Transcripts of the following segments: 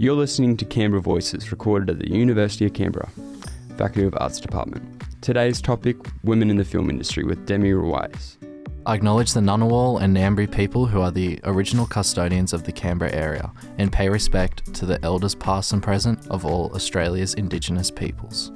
You're listening to Canberra Voices, recorded at the University of Canberra, Faculty of Arts Department. Today's topic, women in the film industry, with Demi Ruiz. I acknowledge the Ngunnawal and Ngambri people who are the original custodians of the Canberra area and pay respect to the elders past and present of all Australia's Indigenous peoples.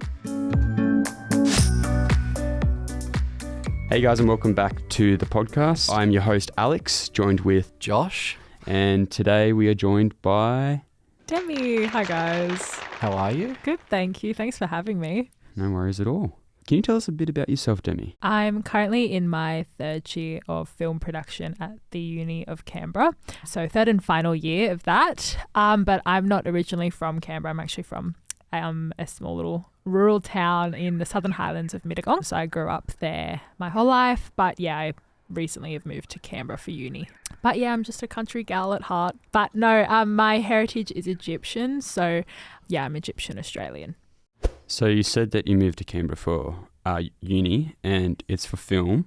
Hey guys, and welcome back to the podcast. I'm your host Alex, joined with Josh. And today we are joined by... Demi. Hi guys. How are you? Good, thank you. Thanks for having me. No worries at all. Can you tell us a bit about yourself, Demi? I'm currently in my third year of film production at the Uni of Canberra. So third and final year of that. But I'm not originally from Canberra. I'm actually from a small little rural town in the Southern Highlands of Mittagong. So I grew up there my whole life. But yeah, I recently have moved to Canberra for uni. But yeah, I'm just a country gal at heart. But no, my heritage is Egyptian. So yeah, I'm Egyptian Australian. So you said that you moved to Canberra for uni and it's for film.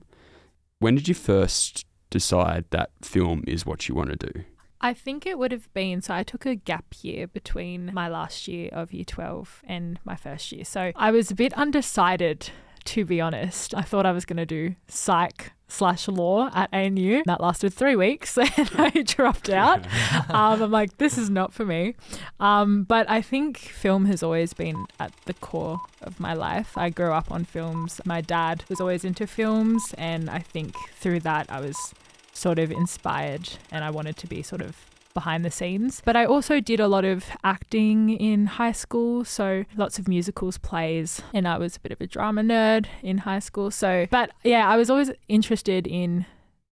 When did you first decide that film is what you want to do? I think it would have been, so I took a gap year between my last year of year 12 and my first year. So I was a bit undecided, to be honest. I thought I was going to do psych/law at ANU. That lasted 3 weeks and I dropped out. I'm like, this is not for me. But I think film has always been at the core of my life. I grew up on films. My dad was always into films, and I think through that I was sort of inspired and I wanted to be sort of behind the scenes. But I also did a lot of acting in high school, so lots of musicals, plays, and I was a bit of a drama nerd in high school. But yeah, I was always interested in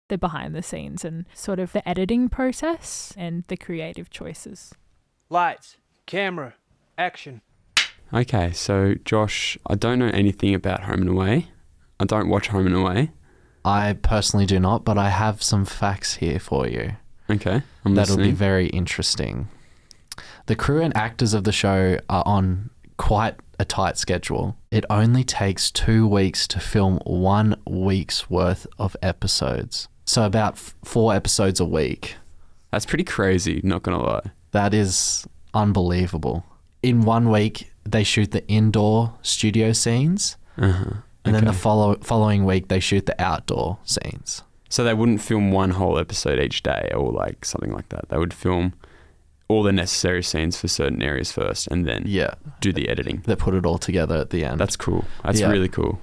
the behind the scenes and sort of the editing process and the creative choices. Lights, camera, action. Okay, so Josh, I don't know anything about Home and Away. I don't watch Home and Away. I personally do not, but I have some facts here for you. Okay, I'm That'll listening. be very interesting. The crew and actors of the show are on quite a tight schedule. It only takes 2 weeks to film 1 week's worth of episodes. So about 4 episodes a week. That's pretty crazy, not gonna lie. That is unbelievable. In 1 week, they shoot the indoor studio scenes. And then the following week, they shoot the outdoor scenes. So they wouldn't film one whole episode each day or like something like that. They would film all the necessary scenes for certain areas first and then do the editing. They put it all together at the end. That's cool. That's really cool.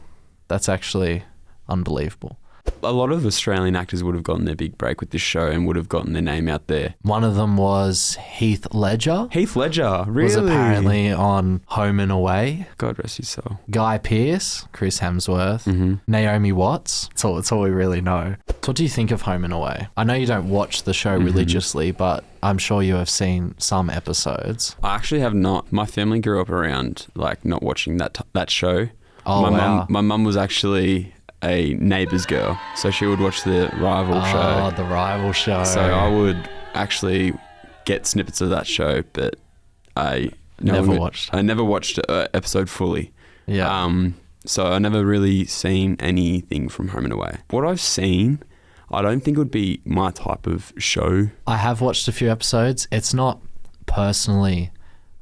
That's actually unbelievable. A lot of Australian actors would have gotten their big break with this show and would have gotten their name out there. One of them was Heath Ledger. Heath Ledger, really? Was apparently on Home and Away. God rest his soul. Guy Pearce, Chris Hemsworth, Naomi Watts. That's all we really know. So what do you think of Home and Away? I know you don't watch the show religiously, but I'm sure you have seen some episodes. I actually have not. My family grew up around like not watching that show. Oh, wow. My mum was actually a Neighbours girl, so she would watch the Rival show. Oh, the Rival show. So I would actually get snippets of that show, but I never watched an episode fully. Yeah. So I never really seen anything from Home and Away. What I've seen, I don't think it would be my type of show. I have watched a few episodes. It's not personally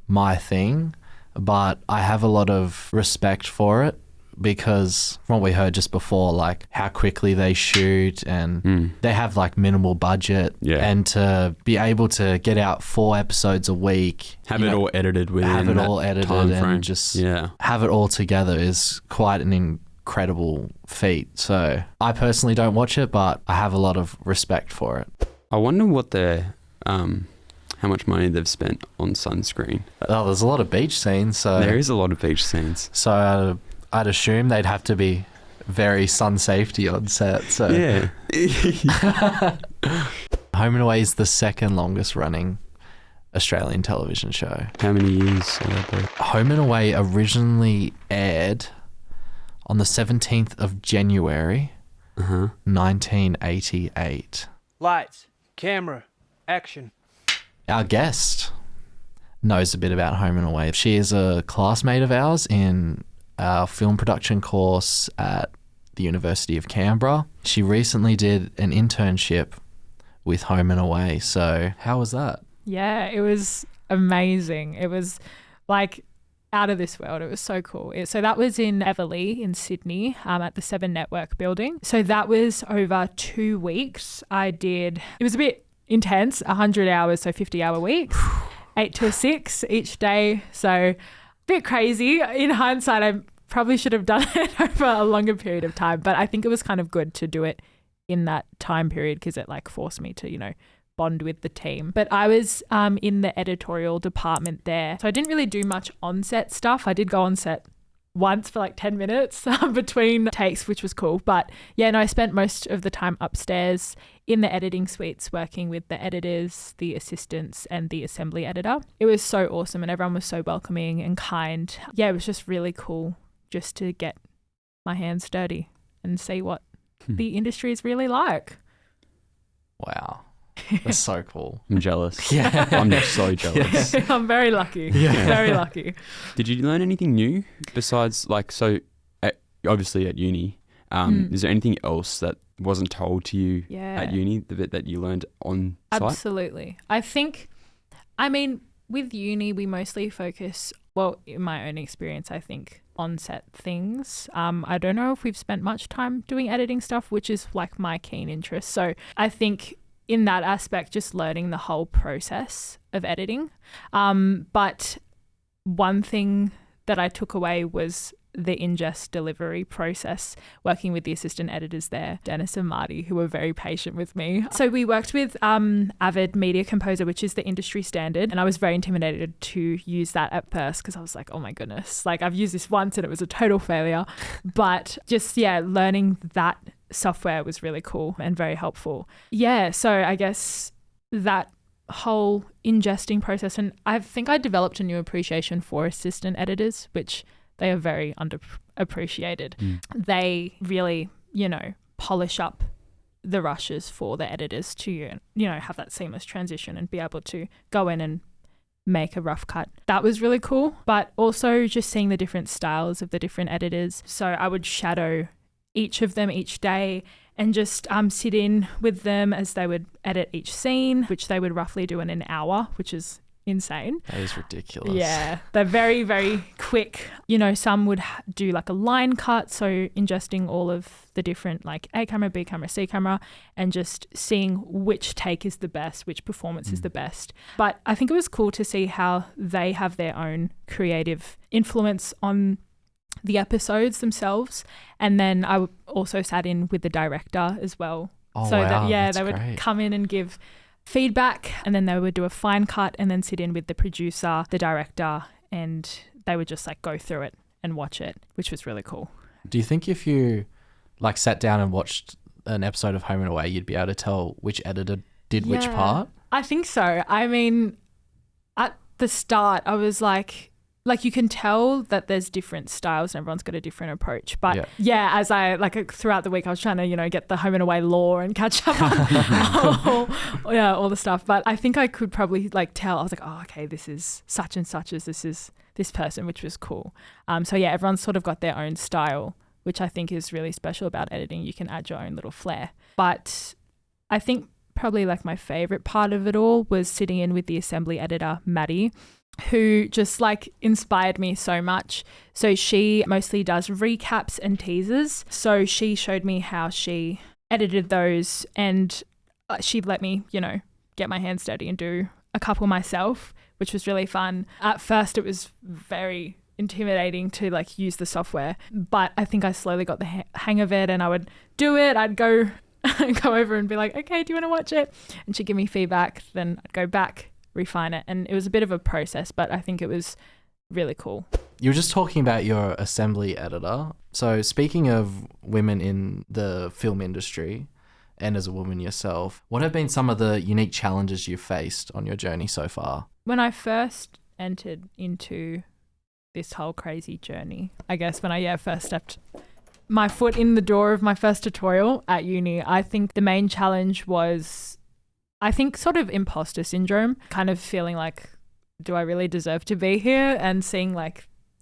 my thing, but I have a lot of respect for it because from what we heard just before, like how quickly they shoot and they have like minimal budget and to be able to get out 4 episodes a week. Have it all edited within Have it all edited and just have it all together is quite an incredible feat. So I personally don't watch it, but I have a lot of respect for it. I wonder what their how much money they've spent on sunscreen. Oh, there's a lot of beach scenes. So there is a lot of beach scenes. So I'd assume they'd have to be very sun safety on set. So yeah. Home and Away is the second longest running Australian television show. How many years? Home and Away originally aired on the 17th of January, 1988. Lights, camera, action. Our guest knows a bit about Home and Away. She is a classmate of ours in our film production course at the University of Canberra. She recently did an internship with Home and Away. So how was that? Yeah, it was amazing. It was like out of this world. It was so cool. So that was in Everleigh in Sydney at the 7 Network building. So that was over 2 weeks. It was a bit intense, 100 hours, so 50-hour weeks, 8 to 6 each day. So a bit crazy. In hindsight, I probably should have done it over a longer period of time, but I think it was kind of good to do it in that time period because it like forced me to, bond with the team. But I was in the editorial department there. So I didn't really do much on-set stuff. I did go on set once for like 10 minutes between takes, which was cool. But yeah, no, I spent most of the time upstairs in the editing suites working with the editors, the assistants, and the assembly editor. It was so awesome and everyone was so welcoming and kind. Yeah, it was just really cool just to get my hands dirty and see what the industry is really like. Wow. That's so cool. I'm jealous. Yeah. I'm just so jealous. I'm very lucky. Yeah. Very lucky. Did you learn anything new besides obviously at uni? Is there anything else that wasn't told to you at uni that you learned on site? Absolutely. With uni, we mostly focus, well, in my own experience, I think, on-set things. I don't know if we've spent much time doing editing stuff, which is like my keen interest. So I think in that aspect, just learning the whole process of editing. But one thing that I took away was the ingest delivery process, working with the assistant editors there, Dennis and Marty, who were very patient with me. So we worked with Avid Media Composer, which is the industry standard. And I was very intimidated to use that at first because I was like, oh my goodness, like I've used this once and it was a total failure. But just, learning that software was really cool and very helpful. Yeah, so I guess that whole ingesting process, and I think I developed a new appreciation for assistant editors, which they are very underappreciated. They really, polish up the rushes for the editors to, have that seamless transition and be able to go in and make a rough cut. That was really cool, but also just seeing the different styles of the different editors. So I would shadow each of them each day and just sit in with them as they would edit each scene, which they would roughly do in an hour, which is insane. That is ridiculous. Yeah, they're very, very quick. Some would do like a line cut, so ingesting all of the different like A camera, B camera, C camera, and just seeing which take is the best, which performance is the best. But I think it was cool to see how they have their own creative influence on the episodes themselves. And then I also sat in with the director as well. Oh, so wow, they would come in and give feedback, and then they would do a fine cut and then sit in with the producer, the director, and they would just like go through it and watch it, which was really cool. Do you think if you like sat down and watched an episode of Home and Away, you'd be able to tell which editor did which part? I think so. At the start, I was like you can tell that there's different styles and everyone's got a different approach. But as I throughout the week, I was trying to, get the Home and Away lore and catch up on all the stuff. But I think I could probably tell. I was like, oh, okay, this is such and such as this is this person, which was cool. Everyone's sort of got their own style, which I think is really special about editing. You can add your own little flair. But I think probably my favorite part of it all was sitting in with the assembly editor, Maddie, who just inspired me so much. So she mostly does recaps and teasers. So she showed me how she edited those, and she let me, get my hands dirty and do a couple myself, which was really fun. At first it was very intimidating to use the software, but I think I slowly got the hang of it, and I would do it. I'd go over and be like, okay, do you want to watch it? And she'd give me feedback, then I'd go back, refine it, and it was a bit of a process, but I think it was really cool. You were just talking about your assembly editor. So speaking of women in the film industry and as a woman yourself, what have been some of the unique challenges you've faced on your journey so far? When I first entered into this whole crazy journey, I guess when I first stepped my foot in the door of my first tutorial at uni, I think the main challenge was sort of imposter syndrome, kind of feeling like, do I really deserve to be here? And seeing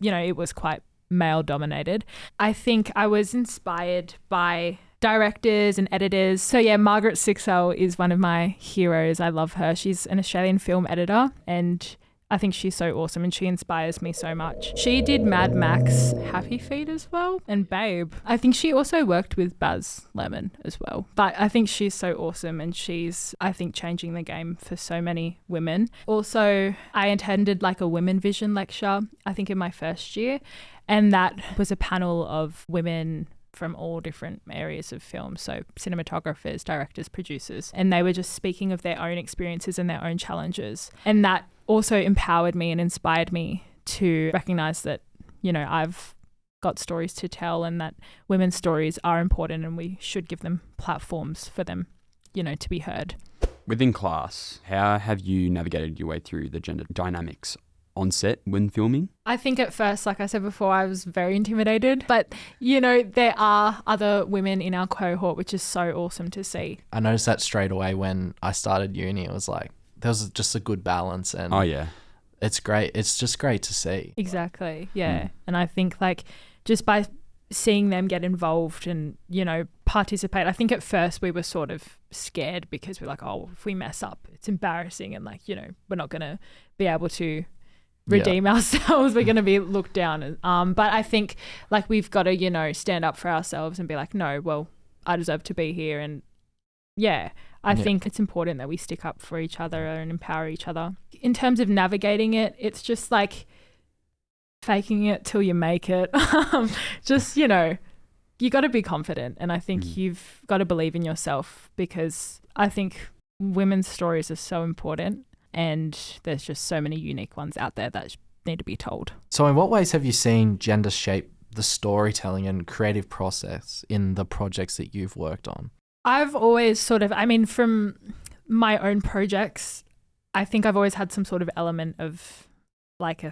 it was quite male dominated. I think I was inspired by directors and editors. So Margaret Sixel is one of my heroes. I love her. She's an Australian film editor, and I think she's so awesome and she inspires me so much. She did Mad Max Happy Feet as well and Babe. I think she also worked with Baz Luhrmann as well. But I think she's so awesome and she's, I think, changing the game for so many women. Also, I attended like a Women Vision lecture, I think in my first year, and that was a panel of women from all different areas of film, so cinematographers, directors, producers, and they were just speaking of their own experiences and their own challenges. And that also empowered me and inspired me to recognize that, you know, I've got stories to tell and that women's stories are important and we should give them platforms for them, you know, to be heard. Within class, how have you navigated your way through the gender dynamics on set when filming? I think at first, like I said before, I was very intimidated, but you know, there are other women in our cohort, which is so awesome to see. I noticed that straight away when I started uni. It was like, there was just a good balance and it's great. It's just great to see. Exactly. Yeah. And I think like just by seeing them get involved and, you know, participate, I think at first we were sort of scared because we're like, oh, if we mess up, it's embarrassing and like, you know, we're not going to be able to redeem ourselves. We're going to be looked down. But I think like we've got to, you know, stand up for ourselves and be like, no, well, I deserve to be here. And I think it's important that we stick up for each other and empower each other. In terms of navigating it, it's just like faking it till you make it. Just, you know, you got to be confident. And I think you've got to believe in yourself because I think women's stories are so important. And there's just so many unique ones out there that need to be told. So in what ways have you seen gender shape the storytelling and creative process in the projects that you've worked on? I've always sort of, I mean, from my own projects, I think I've always had some sort of element of like a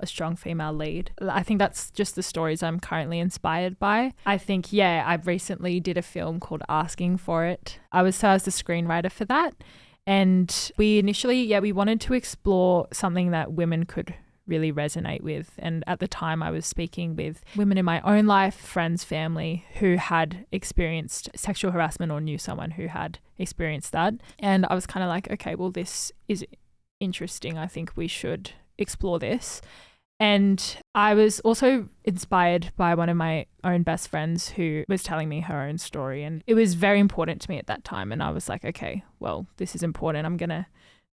strong female lead. I think that's just the stories I'm currently inspired by. I think, I recently did a film called Asking for It. I was the screenwriter for that. And we initially, we wanted to explore something that women could really resonate with. And at the time I was speaking with women in my own life, friends, family who had experienced sexual harassment or knew someone who had experienced that. And I was kind of like, okay, well, this is interesting. I think we should explore this. And I was also inspired by one of my own best friends who was telling me her own story. And it was very important to me at that time. And I was like, okay, well, this is important. I'm going to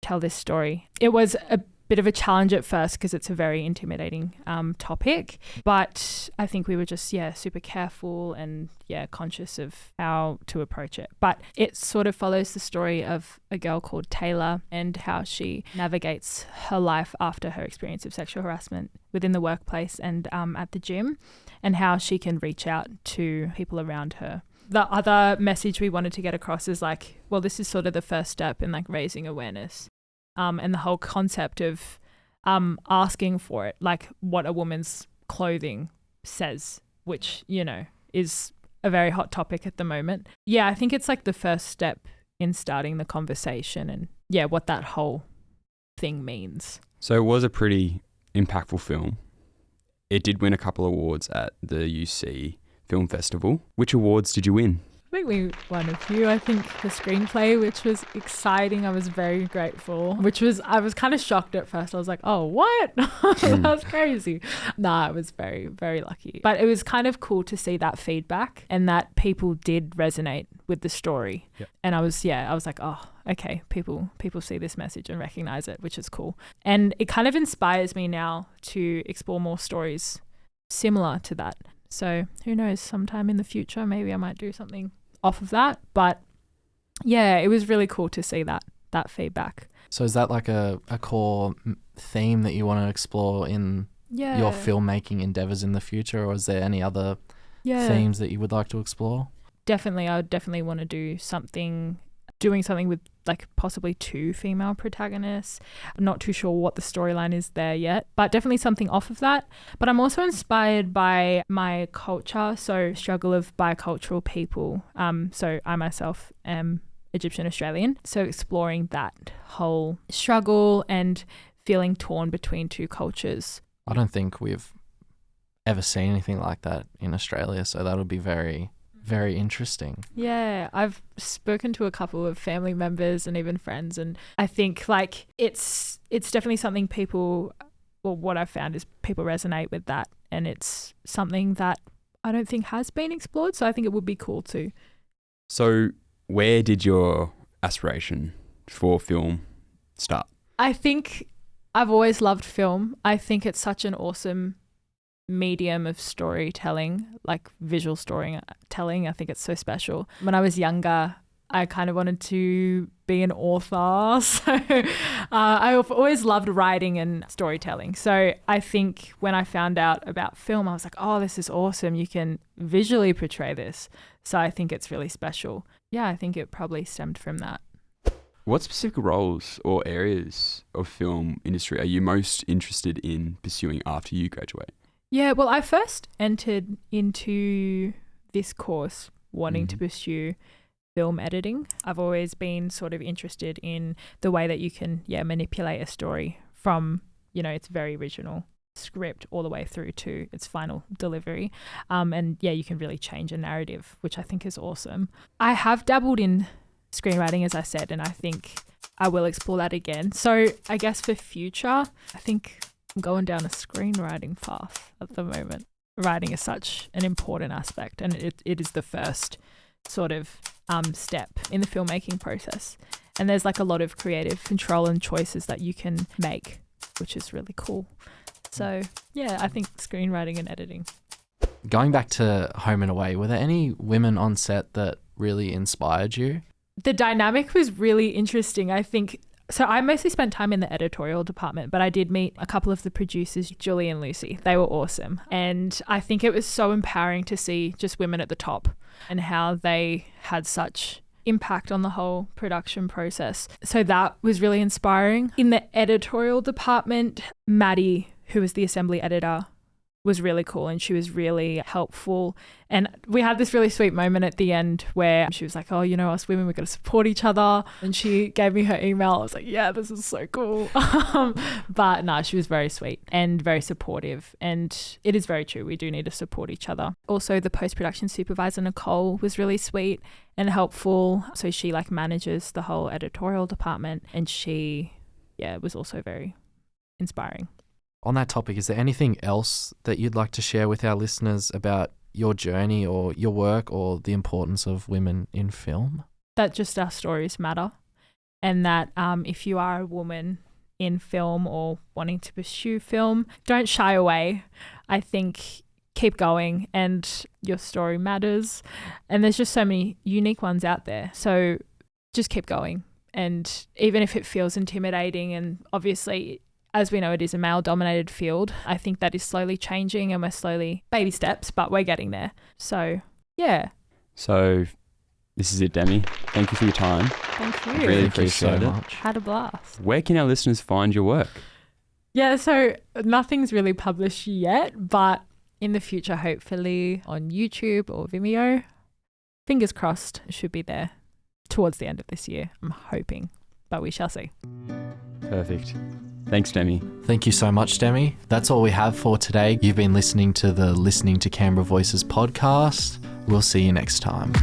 tell this story. It was a bit of a challenge at first because it's a very intimidating topic. But I think we were just, super careful and, conscious of how to approach it. But it sort of follows the story of a girl called Taylor and how she navigates her life after her experience of sexual harassment within the workplace and at the gym, and how she can reach out to people around her. The other message we wanted to get across is like, well, this is sort of the first step in like raising awareness. And the whole concept of asking for it, like what a woman's clothing says, which, you know, is a very hot topic at the moment. I think it's like the first step in starting the conversation and, what that whole thing means. So it was a pretty impactful film. It did win a couple of awards at the UC Film Festival. Which awards did you win? I think we won a few. I think the screenplay, which was exciting. I was very grateful, I was kind of shocked at first. I was like, oh, what? That's crazy. I was very, very lucky. But it was kind of cool to see that feedback and that people did resonate with the story. Yep. And I was like, oh, okay, people see this message and recognize it, which is cool. And it kind of inspires me now to explore more stories similar to that. So who knows, sometime in the future, maybe I might do something off of that. But it was really cool to see that feedback. So is that like a core theme that you want to explore in your filmmaking endeavors in the future, or is there any other themes that you would like to explore? Definitely, I would definitely want to doing something with like possibly 2 female protagonists. I'm not too sure what the storyline is there yet, but definitely something off of that. But I'm also inspired by my culture, so struggle of bicultural people. So I myself am Egyptian Australian, so exploring that whole struggle and feeling torn between 2 cultures. I don't think we've ever seen anything like that in Australia, so that'll be very, very interesting. Yeah, I've spoken to a couple of family members and even friends, and I think like it's definitely something people, well, what I've found is people resonate with that, and it's something that I don't think has been explored, so I think it would be cool too. So where did your aspiration for film start? I think I've always loved film. I think it's such an awesome medium of storytelling, like visual storytelling. I think it's so special. When I was younger, I kind of wanted to be an author. So I've always loved writing and storytelling. So I think when I found out about film, I was like, oh, this is awesome. You can visually portray this. So I think it's really special. Yeah, I think it probably stemmed from that. What specific roles or areas of film industry are you most interested in pursuing after you graduate? Yeah, well, I first entered into this course wanting to pursue film editing. I've always been sort of interested in the way that you can, manipulate a story from, its very original script all the way through to its final delivery. You can really change a narrative, which I think is awesome. I have dabbled in screenwriting, as I said, and I think I will explore that again. So I guess for future, I think I'm going down a screenwriting path at the moment. Writing is such an important aspect, and it is the first sort of step in the filmmaking process. And there's like a lot of creative control and choices that you can make, which is really cool. So yeah, I think screenwriting and editing. Going back to Home and Away, were there any women on set that really inspired you? The dynamic was really interesting. I think, so I mostly spent time in the editorial department, but I did meet a couple of the producers, Julie and Lucy. They were awesome. And I think it was so empowering to see just women at the top and how they had such impact on the whole production process. So that was really inspiring. In the editorial department, Maddie, who was the assembly editor, was really cool, and she was really helpful. And we had this really sweet moment at the end where she was like, oh, us women, we've got to support each other. And she gave me her email. I was like, yeah, this is so cool. But no, she was very sweet and very supportive. And it is very true. We do need to support each other. Also, the post-production supervisor, Nicole, was really sweet and helpful. So she manages the whole editorial department, and she, was also very inspiring. On that topic, is there anything else that you'd like to share with our listeners about your journey or your work or the importance of women in film? That just our stories matter, and that if you are a woman in film or wanting to pursue film, don't shy away. I think keep going, and your story matters, and there's just so many unique ones out there. So just keep going, and even if it feels intimidating, and obviously, as we know, it is a male-dominated field. I think that is slowly changing, and we're slowly, baby steps, but we're getting there. So, yeah. So, this is it, Demi. Thank you for your time. Thank you. I really appreciate it. Had a blast. Where can our listeners find your work? Yeah, so nothing's really published yet, but in the future, hopefully on YouTube or Vimeo. Fingers crossed, it should be there towards the end of this year, I'm hoping, but we shall see. Perfect. Thanks, Demi. Thank you so much, Demi. That's all we have for today. You've been listening to the Listening to Canberra Voices podcast. We'll see you next time.